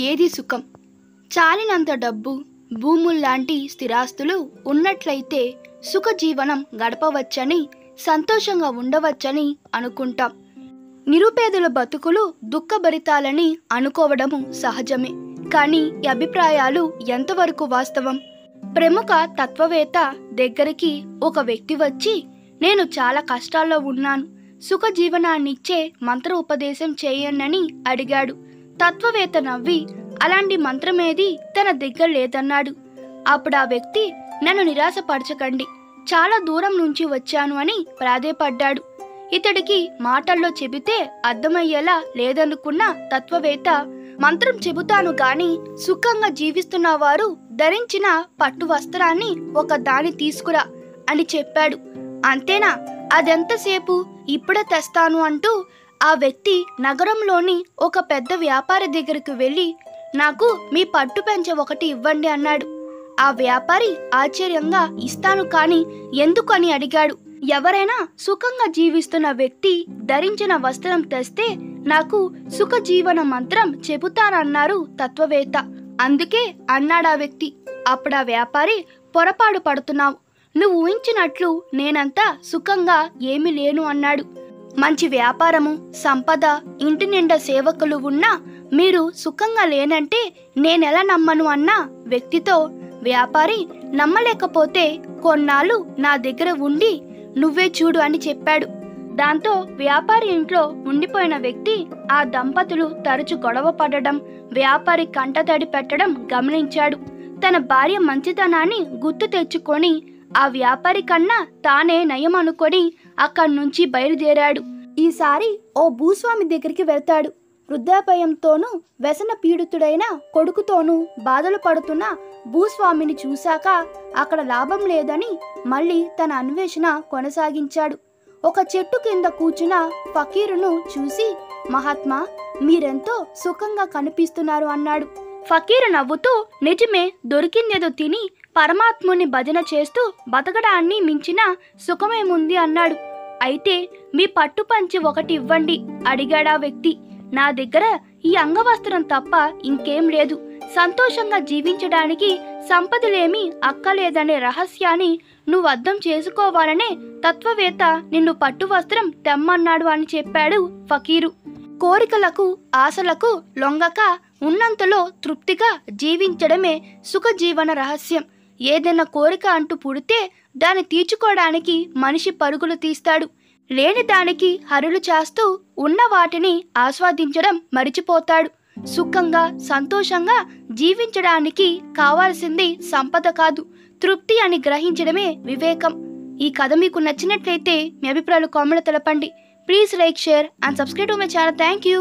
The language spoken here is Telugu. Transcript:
ఏది సుఖం? చాలినంత డబ్బు, భూముల్లాంటి స్థిరాస్తులు ఉన్నట్లయితే సుఖ జీవనం గడపవచ్చని, సంతోషంగా ఉండవచ్చని అనుకుంటాం. నిరుపేదల బతుకులు దుఃఖభరితాలని అనుకోవడము సహజమే. కానీ ఈ అభిప్రాయాలు ఎంతవరకు వాస్తవం? ప్రముఖ తత్వవేత్త దగ్గరికి ఒక వ్యక్తి వచ్చి, నేను చాలా కష్టాల్లో ఉన్నాను, సుఖ జీవనాన్నిచ్చే మంత్ర ఉపదేశం చేయండి అడిగాడు. తత్వవేత్త నవ్వి, అలాంటి మంత్రమేది తన దగ్గర లేదన్నాడు. అప్పుడు ఆ వ్యక్తి, నన్ను నిరాశపరచకండి, చాలా దూరం నుంచి వచ్చాను అని ప్రాధేయపడ్డాడు. ఇతడికి మాటల్లో చెబితే అర్థమయ్యేలా లేదనుకున్న తత్వవేత్త, మంత్రం చెబుతాను గాని సుఖంగా జీవిస్తున్న వారు ధరించిన పట్టు వస్త్రాన్ని ఒక దాని తీసుకురా అని చెప్పాడు. అంతేనా? అదెంతసేపు, ఇప్పుడే తెస్తాను అంటూ ఆ వ్యక్తి నగరంలోని ఒక పెద్ద వ్యాపారి దగ్గరికి వెళ్ళి, నాకు మీ పట్టు పెంచె ఒకటి ఇవ్వండి అన్నాడు. ఆ వ్యాపారి ఆశ్చర్యంగా, ఇస్తాను కానీ ఎందుకని అడిగాడు. ఎవరైనా సుఖంగా జీవిస్తున్న వ్యక్తి ధరించిన వస్త్రం తెస్తే నాకు సుఖ జీవన మంత్రం చెబుతానన్నారు తత్వవేత్త. అందుకే అన్నాడా వ్యక్తి. అప్పుడు ఆ వ్యాపారి, పొరపాటు పడుతున్నావు, నువ్వు ఊహించినట్లు నేనంతా సుఖంగా ఏమీ లేను అన్నాడు. మంచి వ్యాపారము, సంపద, ఇంటి నిండా సేవకులు ఉన్నా మీరు సుఖంగా లేనంటే నేనెలా నమ్మను అన్న వ్యక్తితో వ్యాపారి, నమ్మలేకపోతే కొన్నాళ్ళు నా దగ్గర ఉండి నువ్వే చూడు అని చెప్పాడు. దాంతో వ్యాపారి ఇంట్లో ఉండిపోయిన వ్యక్తి ఆ దంపతులు తరచు గొడవ పడడం, వ్యాపారి కంటతడి పెట్టడం గమనించాడు. తన భార్య మంచితనాన్ని గుర్తు తెచ్చుకొని ఆ వ్యాపారి కన్నా తానే నయం అనుకొని అక్కడి నుంచి బయలుదేరాడు. ఈసారి ఓ భూస్వామి దగ్గరికి వెళ్తాడు. వృద్ధాప్యంతోనూ వ్యసన పీడితుడైన కొడుకుతోనూ బాధలు పడుతున్న భూస్వామిని చూశాక అక్కడ లాభం లేదని మళ్ళీ తన అన్వేషణ కొనసాగించాడు. ఒక చెట్టు కింద కూర్చున్న ఫకీరును చూసి, మహాత్మా, మీరెంతో సుఖంగా కనిపిస్తున్నారు అన్నాడు. ఫకీరు నవ్వుతూ, నిజమే, దొరికిందేదో తిని పరమాత్ముని భజన చేస్తూ బతకడాన్ని మించిన సుఖమేముంది అన్నాడు. అయితే మీ పట్టుపంచి ఒకటి ఇవ్వండి అడిగాడా వ్యక్తి. నా దగ్గర ఈ అంగవస్త్రం తప్ప ఇంకేం లేదు, సంతోషంగా జీవించడానికి సంపదలేమీ అక్కలేదనే రహస్యాన్ని నువ్వు అర్థం చేసుకోవాలనే తత్వవేత్త నిన్ను పట్టు వస్త్రం తెమ్మన్నాడు అని చెప్పాడు ఫకీరు. కోరికలకు, ఆశలకు లొంగక ఉన్నంతలో తృప్తిగా జీవించడమే సుఖ జీవన రహస్యం. ఏదైనా కోరిక అంటూ పుడితే దాన్ని తీర్చుకోవడానికి మనిషి పరుగులు తీస్తాడు. లేని దానికి హరులు చేస్తూ ఉన్న వాటిని ఆస్వాదించడం మరిచిపోతాడు. సుఖంగా, సంతోషంగా జీవించడానికి కావాల్సింది సంపద కాదు, తృప్తి అని గ్రహించడమే వివేకం. ఈ కథ మీకు నచ్చినట్లయితే మీ అభిప్రాయాలు కామెంట్లో తెలపండి. Please like, share and subscribe to my channel. Thank you.